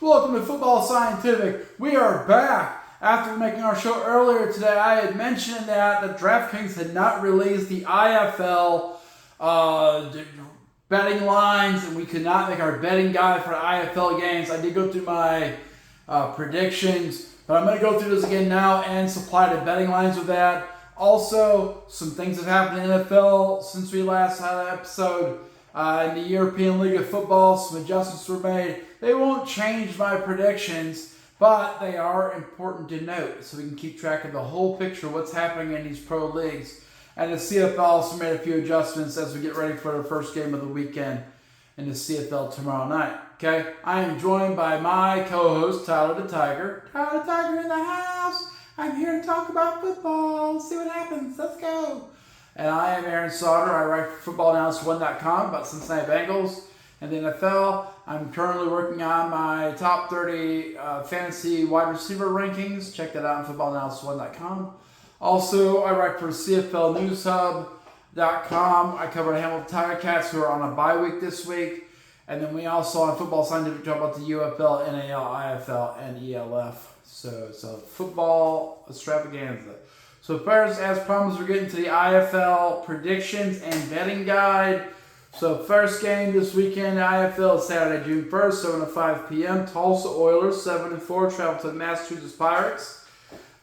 Welcome to Football Scientific. We are back. After making our show earlier today, I had mentioned that the DraftKings had not released the IFL betting lines, and we could not make our betting guide for IFL games. I did go through my predictions, but I'm going to go through this again now and supply the betting lines with that. Also, some things have happened in the NFL since we last had an episode. In the European League of Football, some adjustments were made. They won't change my predictions, but they are important to note so we can keep track of the whole picture of what's happening in these pro leagues. And the CFL also made a few adjustments as we get ready for the first game of the weekend in the CFL tomorrow night. Okay, I am joined by my co-host, Tyler the Tiger. Tyler the Tiger in the house. I'm here to talk about football. See what happens. Let's go. And I am Aaron Sauter. I write for FootballAnalyst1.com about Cincinnati Bengals and the NFL. I'm currently working on my top 30 fantasy wide receiver rankings. Check that out on FootballAnalyst1.com. Also, I write for CFLNewsHub.com. I cover the Hamilton Tiger Cats, who are on a bye week this week. And then we also on Football Scientific talk about the UFL, NAL, IFL, and ELF. So it's a football extravaganza. So first, as promised, we're getting to the IFL predictions and betting guide. So first game this weekend, IFL is Saturday, June 1st, 7 to 5 p.m. Tulsa Oilers, 7-4, travel to the Massachusetts Pirates.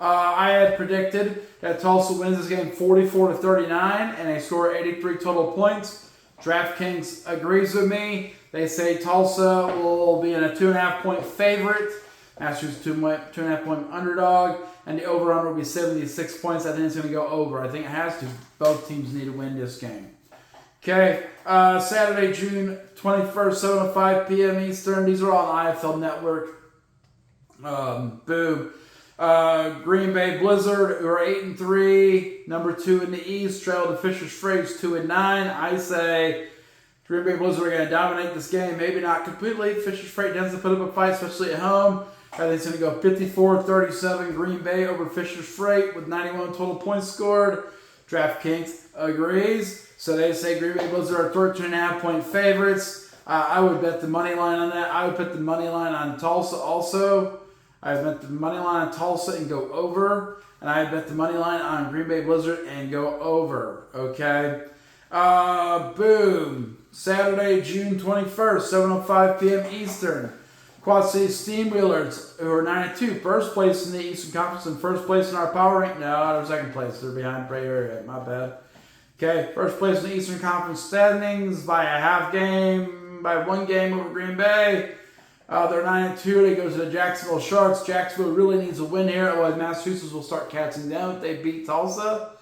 I had predicted that Tulsa wins this game 44-39, and they score 83 total points. DraftKings agrees with me. They say Tulsa will be in a 2.5-point favorite. Massachusetts 2.5-point underdog, and the over-under will be 76 points. I think it's going to go over. I think it has to. Both teams need to win this game. Okay, Saturday, June 21st, 7 to 5 p.m. Eastern. These are all on IFL Network. Boom. Green Bay Blizzard, who are 8-3, number 2 in the East, travel to Fisher Straits, 2-9. I say Green Bay Blizzard are going to dominate this game. Maybe not completely. Fisher Straits tends to put up a fight, especially at home. I think it's going to go 54-37 Green Bay over Fisher Strait with 91 total points scored. DraftKings agrees. So they say Green Bay Blizzard are 13.5-point favorites. I would bet the money line on that. I would put the money line on Tulsa also. I would bet the money line on Tulsa and go over. And I would bet the money line on Green Bay Blizzard and go over. Okay. Boom. Saturday, June 21st, 7:05 p.m. Eastern. Quad City Steamwheelers, who are 9-2, first place in the Eastern Conference and first place in our power rank. No, they're second place. They're behind Bay Area. My bad. Okay, first place in the Eastern Conference standings by a by 1 game over Green Bay. They're 9-2. They go to the Jacksonville Sharks. Jacksonville really needs a win here, otherwise Massachusetts will start catching them if they beat Tulsa.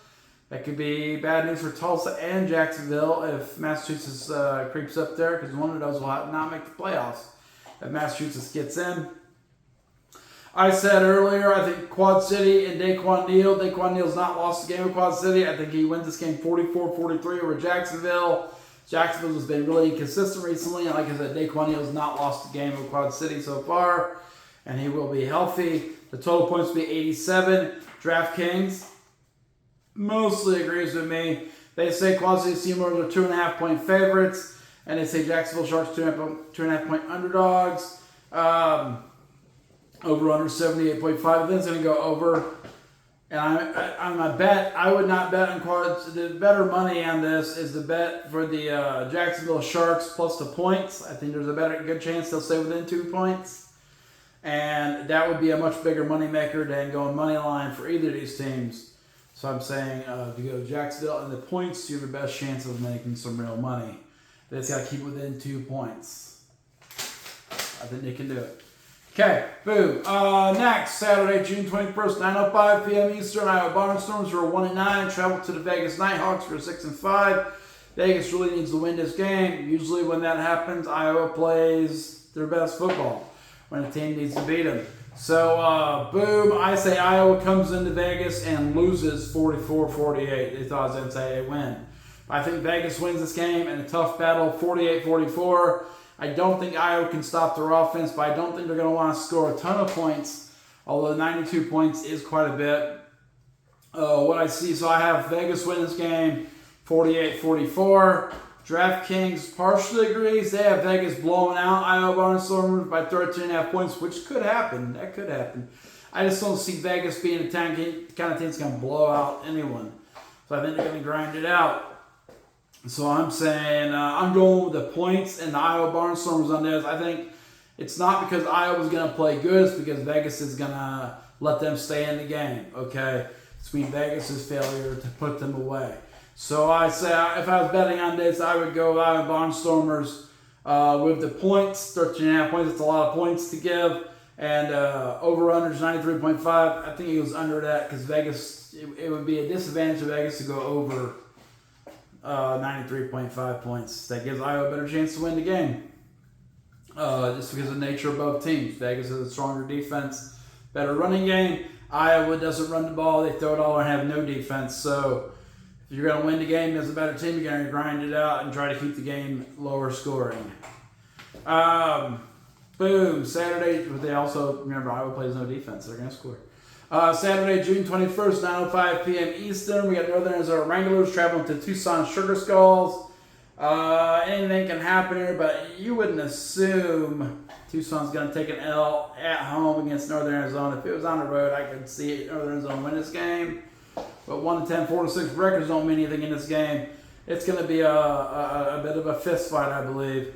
That could be bad news for Tulsa and Jacksonville if Massachusetts creeps up there, because one of those will not make the playoffs if Massachusetts gets in. I said earlier, I think Quad City and Daquan Neal's not lost the game with Quad City. I think he wins this game 44-43 over Jacksonville. Jacksonville has been really inconsistent recently, and like I said, Daquan Neal's not lost the game with Quad City so far, and he will be healthy. The total points will be 87. DraftKings mostly agrees with me. They say Quad City Steamrollers are 2.5-point favorites. And they say Jacksonville Sharks 2.5-point underdogs. Over under 78.5. Then it's going to go over. And on my bet, I would not bet on Quad. The better money on this is the bet for the Jacksonville Sharks plus the points. I think there's a good chance they'll stay within 2 points. And that would be a much bigger moneymaker than going money line for either of these teams. So I'm saying if you go to Jacksonville and the points, you have the best chance of making some real money. They just got to keep within 2 points. I think they can do it. Okay, boom. Next, Saturday, June 21st, 9:05 p.m. Eastern. Iowa Barnstormers who are 1-9 travel to the Vegas Nighthawks who are 6-5. Vegas really needs to win this game. Usually when that happens, Iowa plays their best football when a team needs to beat them. So, boom. I say Iowa comes into Vegas and loses 44-48. They thought I was going to say they win. I think Vegas wins this game in a tough battle, 48-44. I don't think Iowa can stop their offense, but I don't think they're going to want to score a ton of points, although 92 points is quite a bit. What I see, so I have Vegas win this game 48-44. DraftKings partially agrees. They have Vegas blowing out Iowa Barnstormers by 13.5 points, which could happen. That could happen. I just don't see Vegas being a kind of team that's going to blow out anyone. So I think they're going to grind it out. So I'm saying I'm going with the points and the Iowa Barnstormers on this. I think it's not because Iowa's going to play good. It's because Vegas is going to let them stay in the game. Okay? It's been Vegas' failure to put them away. So I say if I was betting on this, I would go Iowa Barnstormers with the points, 13.5 points. It's a lot of points to give. And over-under is 93.5. I think he was under that because Vegas, it would be a disadvantage of Vegas to go over 93.5 points. That gives Iowa a better chance to win the game. Just because of the nature of both teams. Vegas has a stronger defense, better running game. Iowa doesn't run the ball. They throw it all and have no defense. So if you're going to win the game as a better team, you're going to grind it out and try to keep the game lower scoring. Boom. Saturday, but they also, remember, Iowa plays no defense. They're going to score. Saturday, June 21st, 9:05 p.m. Eastern. We got Northern Arizona Wranglers traveling to Tucson Sugar Skulls. Anything can happen here, but you wouldn't assume Tucson's going to take an L at home against Northern Arizona. If it was on the road, I could see Northern Arizona win this game. But 1-10, 4-6 records don't mean anything in this game. It's going to be a bit of a fist fight, I believe.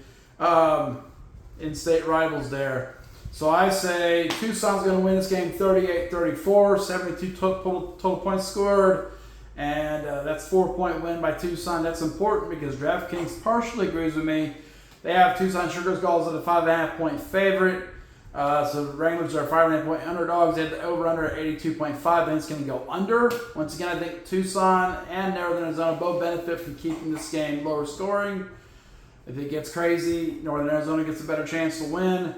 In-state rivals there. So I say Tucson's going to win this game 38-34, 72 total points scored. And that's 4-point win by Tucson. That's important because DraftKings partially agrees with me. They have Tucson Sugar Skulls at a 5.5-point favorite. So the Wranglers are 5.5-point underdogs. They had the over-under at 82.5. I think it's going to go under. Once again, I think Tucson and Northern Arizona both benefit from keeping this game lower scoring. If it gets crazy, Northern Arizona gets a better chance to win.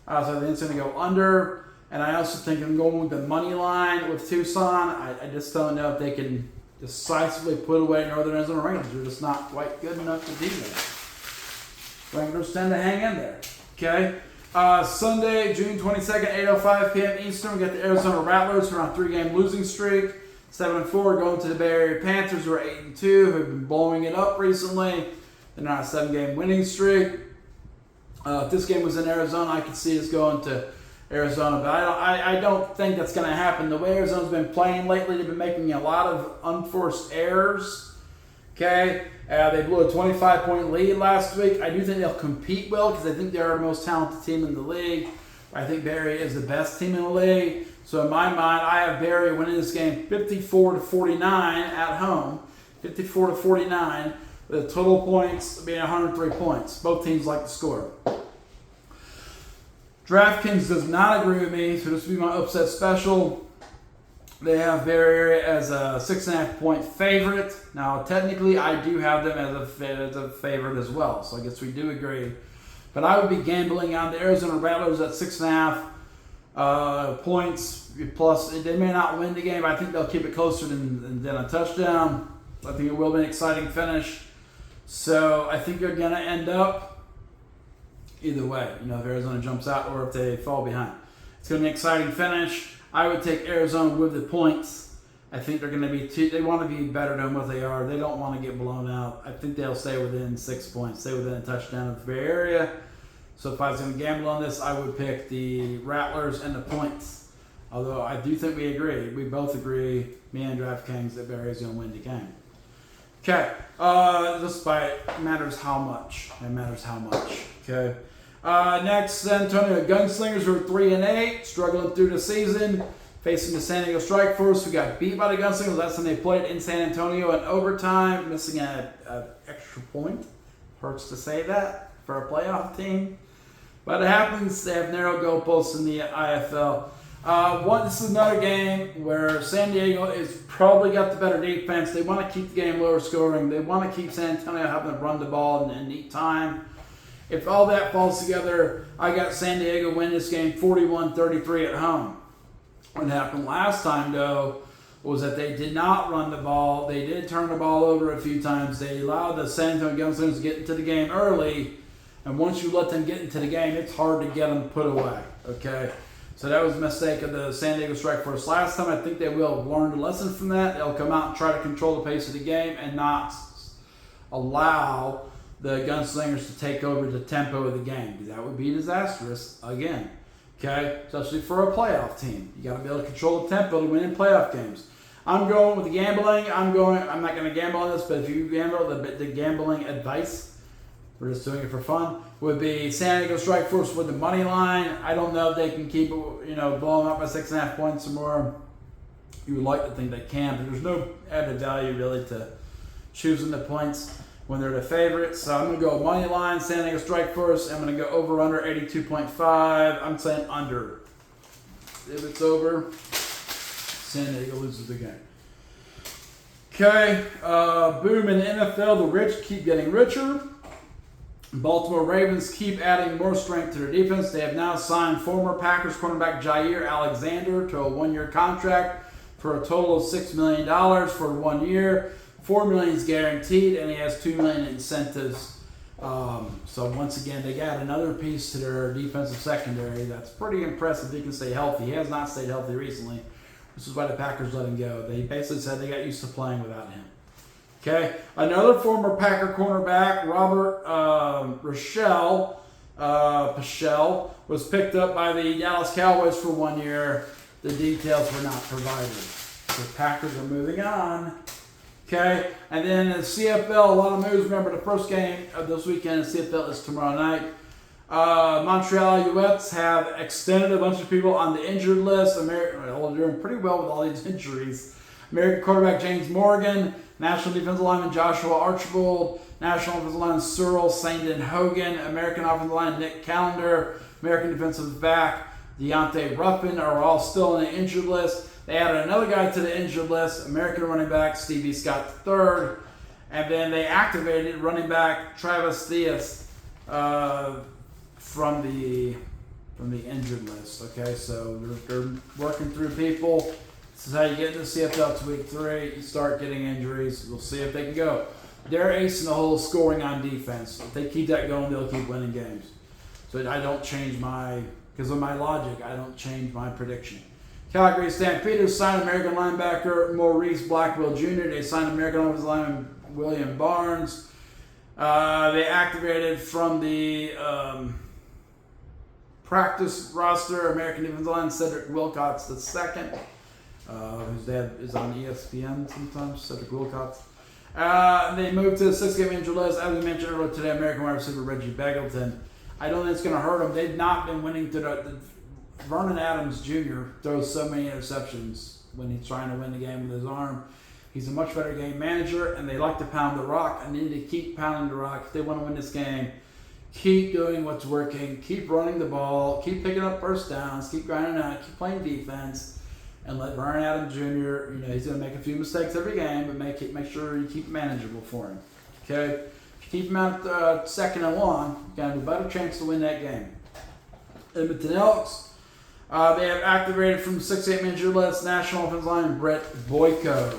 So I think it's going to go under. And I also think I'm going with the money line with Tucson. I just don't know if they can decisively put away Northern Arizona Wranglers. They're just not quite good enough to do that. Wranglers tend to hang in there. Okay? Sunday, June 22nd, 8:05 p.m. Eastern, we got the Arizona Rattlers who are on a 3-game losing streak. 7-4 going to the Bay Area Panthers who are 8-2, who have been blowing it up recently. They're on a 7-game winning streak. If this game was in Arizona, I could see us going to Arizona, but I don't think that's going to happen. The way Arizona's been playing lately, they've been making a lot of unforced errors. Okay, they blew a 25-point lead last week. I do think they'll compete well because I think they're the most talented team in the league. I think Bay Area is the best team in the league. So in my mind, I have Bay Area winning this game 54-49 at home, 54-49. The total points being 103 points. Both teams like to score. DraftKings does not agree with me, so this will be my upset special. They have Bay Area as a 6.5-point favorite. Now, technically, I do have them as a favorite as well, so I guess we do agree. But I would be gambling on the Arizona Rattlers at 6.5 points. Plus, they may not win the game. I think they'll keep it closer than a touchdown. I think it will be an exciting finish. So I think they're going to end up either way, if Arizona jumps out or if they fall behind. It's going to be an exciting finish. I would take Arizona with the points. I think they're going to be they want to be better than what they are. They don't want to get blown out. I think they'll stay within 6 points, stay within a touchdown of the Bay Area. So if I was going to gamble on this, I would pick the Rattlers and the points. Although I do think we agree. We both agree, me and DraftKings, that Bay Area is going to win the game. Okay, this fight matters how much. It matters how much. Okay. Next, San Antonio Gunslingers who are 3-8, struggling through the season, facing the San Diego Strike Force who got beat by the Gunslingers. Last time they played in San Antonio in overtime, missing an extra point. Hurts to say that for a playoff team, but it happens. They have narrow goalposts in the IFL. This is another game where San Diego is probably got the better defense. They want to keep the game lower scoring. They want to keep San Antonio having to run the ball in neat time. If all that falls together, I got San Diego win this game 41-33 at home. What happened last time, though, was that they did not run the ball. They did turn the ball over a few times. They allowed the San Antonio Gunslingers to get into the game early. And once you let them get into the game, it's hard to get them put away. Okay? So that was a mistake of the San Diego Strike Force last time. I think they will have learned a lesson from that. They'll come out and try to control the pace of the game and not allow the gunslingers to take over the tempo of the game, because that would be disastrous again. Okay, especially for a playoff team, you got to be able to control the tempo to win in playoff games. I'm going with the gambling. I'm not going to gamble on this, but if you gamble, the gambling advice, we're just doing it for fun, would be San Diego Strike Force with the money line. I don't know if they can keep it, blowing up by 6.5 points or more. You would like to think they can, but there's no added value really to choosing the points when they're the favorites. So I'm going to go money line, San Diego Strike Force. I'm going to go over under 82.5. I'm saying under. If it's over, San Diego loses the game. Okay, boom in the NFL. The rich keep getting richer. Baltimore Ravens keep adding more strength to their defense. They have now signed former Packers cornerback Jaire Alexander to a one-year contract for a total of $6 million for 1 year. $4 million is guaranteed, and he has $2 million in incentives. So once again, they got another piece to their defensive secondary. That's pretty impressive. He can stay healthy. He has not stayed healthy recently, which is why the Packers let him go. They basically said they got used to playing without him. Okay, another former Packer cornerback, Robert Paschal, was picked up by the Dallas Cowboys for 1 year. The details were not provided. The Packers are moving on. Okay, and then in the CFL, a lot of moves. Remember, the first game of this weekend in CFL is tomorrow night. Montreal Alouettes have extended a bunch of people on the injured list. They're doing pretty well with all these injuries. American quarterback James Morgan, National Defensive Lineman Joshua Archibald, National Offensive Lineman Cyril Sandin Hogan, American Offensive Lineman Nick Callender, American defensive back Deontay Ruffin are all still on the injured list. They added another guy to the injured list, American running back Stevie Scott III, and then they activated running back Travis Theus from the injured list. Okay, so they're working through people. This is how you get into CFL to week 3. You start getting injuries. We'll see if they can go. They're ace in the hole scoring on defense. If they keep that going, they'll keep winning games. So I don't change because of my logic, I don't change my prediction. Calgary Stampeders signed American linebacker Maurice Blackwell Jr. They signed American offensive lineman William Barnes. They activated from the practice roster American defensive lineman Cedric Wilcox II, whose dad is on ESPN sometimes, Cedric Wilcox. They moved to the 6-game injured list. As we mentioned earlier today, American wide receiver Reggie Beggleton. I don't think it's going to hurt them. They've not been winning Vernon Adams Jr. throws so many interceptions when he's trying to win the game with his arm. He's a much better game manager, and they like to pound the rock. And they need to keep pounding the rock if they want to win this game. Keep doing what's working. Keep running the ball. Keep picking up first downs. Keep grinding out. Keep playing defense. And let Vernon Adams Jr., he's going to make a few mistakes every game, but make sure you keep it manageable for him. Okay? If you keep him out 2nd and 1, you got a better chance to win that game. Edmonton Elks. They have activated from the 6-8 injured list National Offensive Lineman Brett Boyko.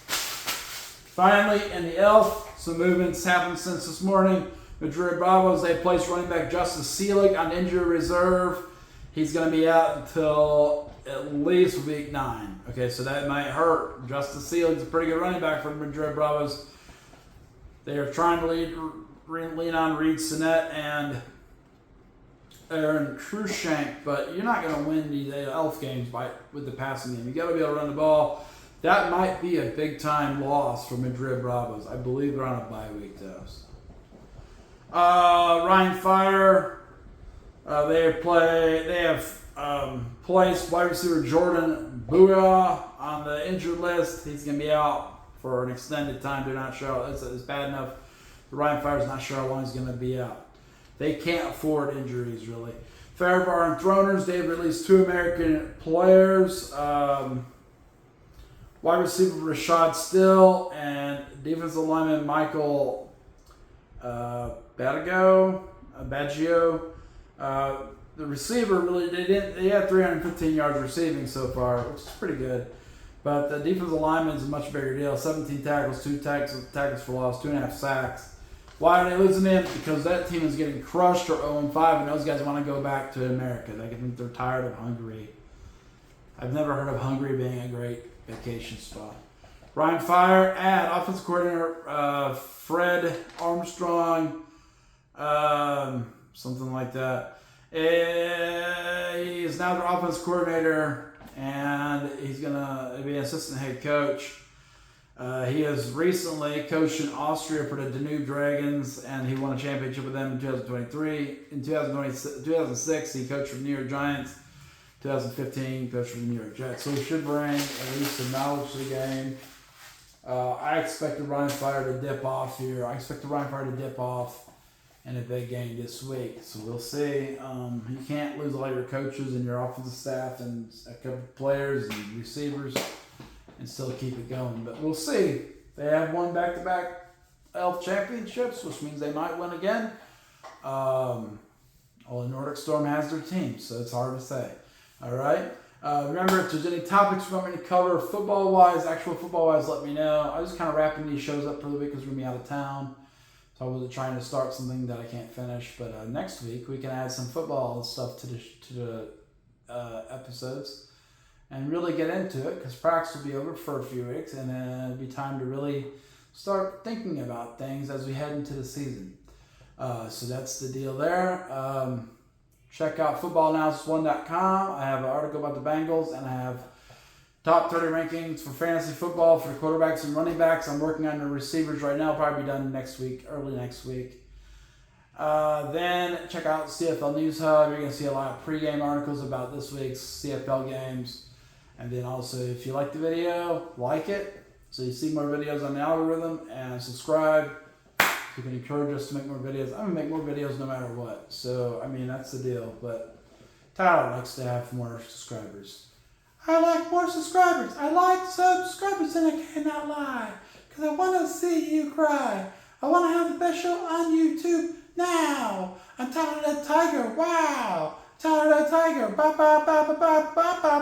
Finally, in the ELF, some movements happened since this morning. Madrid Bravos, they placed running back Justice Seelig on injury reserve. He's going to be out until at least week 9. Okay, so that might hurt. Justice Seelig's a pretty good running back for the Madrid Bravos. They are trying to lean on Reed Sinnett and Aaron Cruikshank, but you're not going to win these ELF games with the passing game. You got to be able to run the ball. That might be a big-time loss for Madrid Bravos. I believe they're on a bye week, though. Ryan Fire, they have placed wide receiver Jordan Bua on the injured list. He's going to be out for an extended time. They're not sure. It's bad enough. Ryan Fire's not sure how long he's going to be out. They can't afford injuries, really. Fairbar and Throners, they've released 2 American players. Wide receiver Rashad Still and defensive lineman Michael Baggio. The receiver really, they had 315 yards receiving so far, which is pretty good. But the defensive lineman is a much bigger deal. 17 tackles, 2 tackles for loss, 2.5 sacks. Why are they losing him? Because that team is getting crushed or 0-5, and those guys want to go back to America. They think they're tired of Hungary. I've never heard of Hungary being a great vacation spot. Ryan Fire at offensive coordinator Fred Armstrong, something like that. He is now the offensive coordinator, and he's going to be an assistant head coach. He has recently coached in Austria for the Danube Dragons, and he won a championship with them in 2023. In 2006, he coached for the New York Giants. 2015, coached for the New York Jets. So he should bring at least some knowledge to the game. I expected Ryan Fire to dip off here. I expect Ryan Fire to dip off in a big game this week. So we'll see. You can't lose all your coaches and your offensive staff and a couple of players and receivers and still keep it going. But we'll see. They have won back-to-back ELF championships, which means they might win again. Well, the Nordic Storm has their team, so it's hard to say. All right? Remember, if there's any topics you want me to cover football-wise, actual football-wise, let me know. I was kind of wrapping these shows up for the week because we're going to be out of town. So I wasn't trying to start something that I can't finish. But next week, we can add some football stuff to the episodes and really get into it because practice will be over for a few weeks. And then it'll be time to really start thinking about things as we head into the season. So that's the deal there. Check out footballanalysis1.com. I have an article about the Bengals, and I have top 30 rankings for fantasy football for quarterbacks and running backs. I'm working on the receivers right now. Probably be done next week, early next week. Then check out CFL News Hub. You're going to see a lot of pregame articles about this week's CFL games. And then also, if you like the video, like it so you see more videos on the algorithm, and subscribe. You can encourage us to make more videos. I'm going to make more videos no matter what. So, I mean, that's the deal. But Tyler likes to have more subscribers. I like more subscribers. I like subscribers, and I cannot lie. Because I want to see you cry. I want to have the best show on YouTube now. I'm Tyler the Tiger. Wow. Tyler the Tiger. Bye, bye, bye, bye, bye, bye, bye.